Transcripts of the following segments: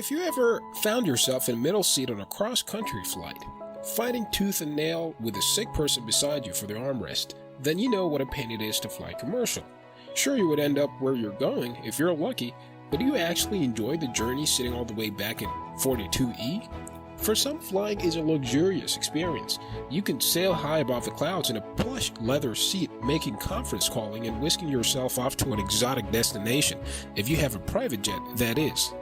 If you ever found yourself in a middle seat on a cross-country flight, fighting tooth and nail with a sick person beside you for their armrest, then you know what a pain it is to fly commercial. Sure, you would end up where you're going if you're lucky, but do you actually enjoy the journey sitting all the way back in 42E? For some, flying is a luxurious experience. You can sail high above the clouds in a plush leather seat, making conference calling and whisking yourself off to an exotic destination, if you have a private jet, that is.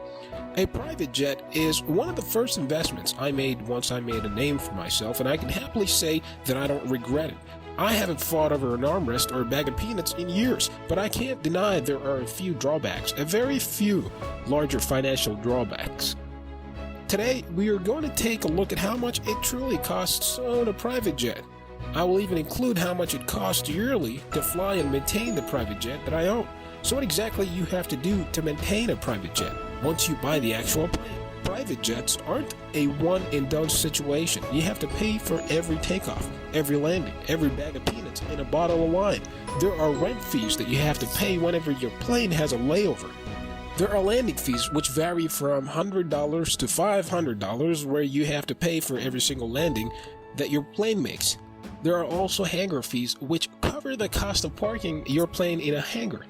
A private jet is one of the first investments I made once I made a name for myself, and I can happily say that I don't regret it. I haven't fought over an armrest or a bag of peanuts in years, but I can't deny there are a few drawbacks, a very few larger financial drawbacks. Today, we are going to take a look at how much it truly costs to own a private jet. I will even include how much it costs yearly to fly and maintain the private jet that I own. So what exactly you have to do to maintain a private jet once you buy the actual plane. Private jets aren't a one-and-done situation. You have to pay for every takeoff, every landing, every bag of peanuts, and a bottle of wine. There are rent fees that you have to pay whenever your plane has a layover. There are landing fees which vary from $100 to $500 where you have to pay for every single landing that your plane makes. There are also hangar fees which cover the cost of parking your plane in a hangar.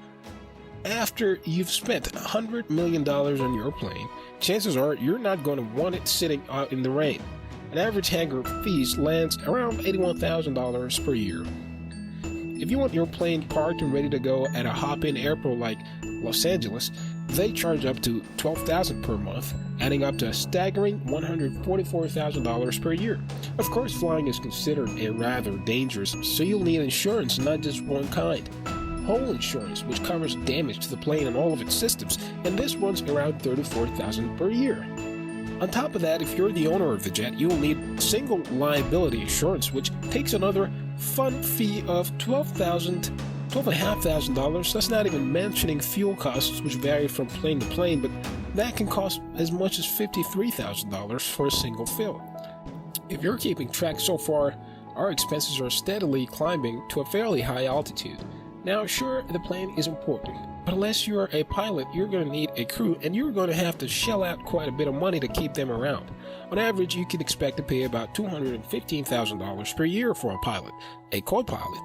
After you've spent $100 million on your plane, chances are you're not going to want it sitting out in the rain. An average hangar fees lands around $81,000 per year. If you want your plane parked and ready to go at a hop-in airport like Los Angeles, they charge up to $12,000 per month, adding up to a staggering $144,000 per year. Of course, flying is considered a rather dangerous, so you'll need insurance, not just one kind. Whole insurance, which covers damage to the plane and all of its systems, and this runs around $34,000 per year. On top of that, if you're the owner of the jet, you will need single liability insurance, which takes another fun fee of $12,500. That's not even mentioning fuel costs, which vary from plane to plane, but that can cost as much as $53,000 for a single fill. If you're keeping track so far, our expenses are steadily climbing to a fairly high altitude. Now, sure, the plane is important, but unless you're a pilot, you're going to need a crew, and you're going to have to shell out quite a bit of money to keep them around. On average, you can expect to pay about $215,000 per year for a pilot, a co-pilot,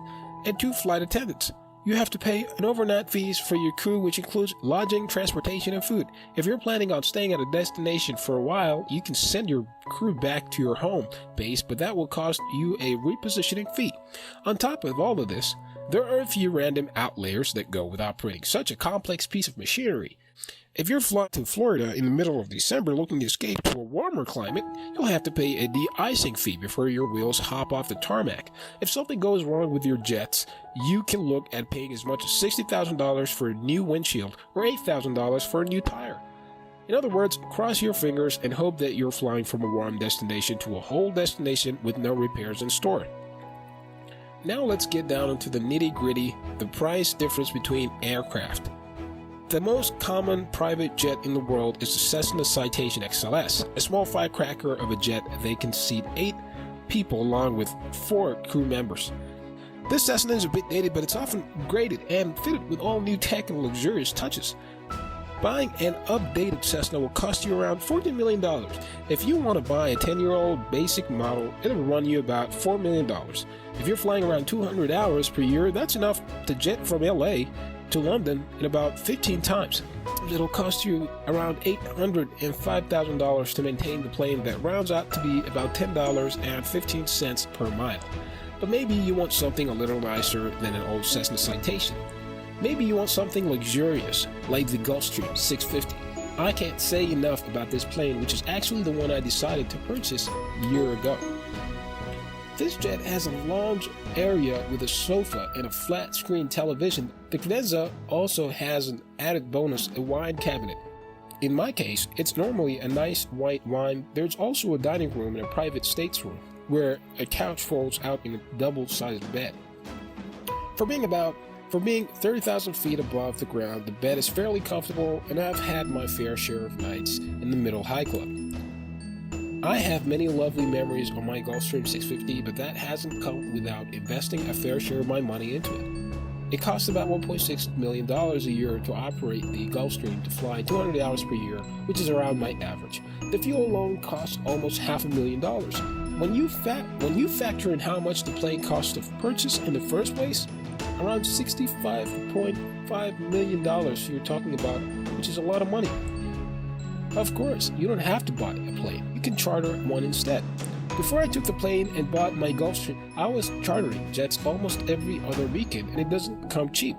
and 2 flight attendants. You have to pay an overnight fees for your crew, which includes lodging, transportation, and food. If you're planning on staying at a destination for a while, you can send your crew back to your home base, but that will cost you a repositioning fee. On top of all of this, there are a few random outliers that go with operating such a complex piece of machinery. If you're flying to Florida in the middle of December looking to escape to a warmer climate, you'll have to pay a de-icing fee before your wheels hop off the tarmac. If something goes wrong with your jets, you can look at paying as much as $60,000 for a new windshield or $8,000 for a new tire. In other words, cross your fingers and hope that you're flying from a warm destination to a whole destination with no repairs in store. Now let's get down into the nitty-gritty, the price difference between aircraft. The most common private jet in the world is the Cessna Citation XLS, a small firecracker of a jet that can seat 8 people along with 4 crew members. This Cessna is a bit dated, but it's often graded and fitted with all new tech and luxurious touches. Buying an updated Cessna will cost you around $14 million. If you want to buy a 10-year-old basic model, it'll run you about $4 million. If you're flying around 200 hours per year, that's enough to jet from LA to London in about 15 times. It'll cost you around $805,000 to maintain the plane. That rounds out to be about $10.15 per mile. But maybe you want something a little nicer than an old Cessna Citation. Maybe you want something luxurious, like the Gulfstream 650. I can't say enough about this plane, which is actually the one I decided to purchase a year ago. This jet has a lounge area with a sofa and a flat-screen television. The Cadenza also has an added bonus, a wine cabinet. In my case, it's normally a nice white wine. There's also a dining room and a private stateroom, where a couch folds out in a double-sized bed. For being 30,000 feet above the ground, the bed is fairly comfortable, and I've had my fair share of nights in the Middle High Club. I have many lovely memories on my Gulfstream 650, but that hasn't come without investing a fair share of my money into it. It costs about $1.6 million a year to operate the Gulfstream to fly 200 hours per year, which is around my average. The fuel alone costs almost $500,000. When you factor in how much the plane cost to purchase in the first place, around $65.5 million you're talking about, which is a lot of money. Of course, you don't have to buy a plane. You can charter one instead. Before I took the plane and bought my Gulfstream, I was chartering jets almost every other weekend, and it doesn't come cheap.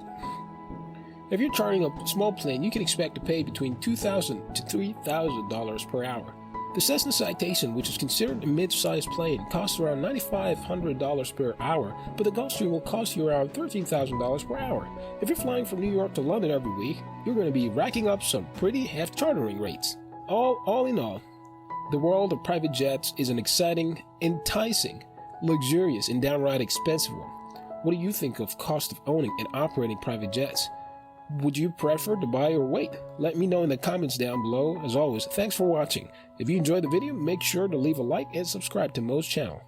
If you're chartering a small plane, you can expect to pay between $2,000 to $3,000 per hour. The Cessna Citation, which is considered a mid-sized plane, costs around $9,500 per hour, but the Gulfstream will cost you around $13,000 per hour. If you're flying from New York to London every week, you're going to be racking up some pretty hefty chartering rates. All in all, the world of private jets is an exciting, enticing, luxurious, and downright expensive one. What do you think of cost of owning and operating private jets? Would you prefer to buy or wait? Let me know in the comments down below. As always, thanks for watching. If you enjoyed the video, make sure to leave a like and subscribe to Mo's channel.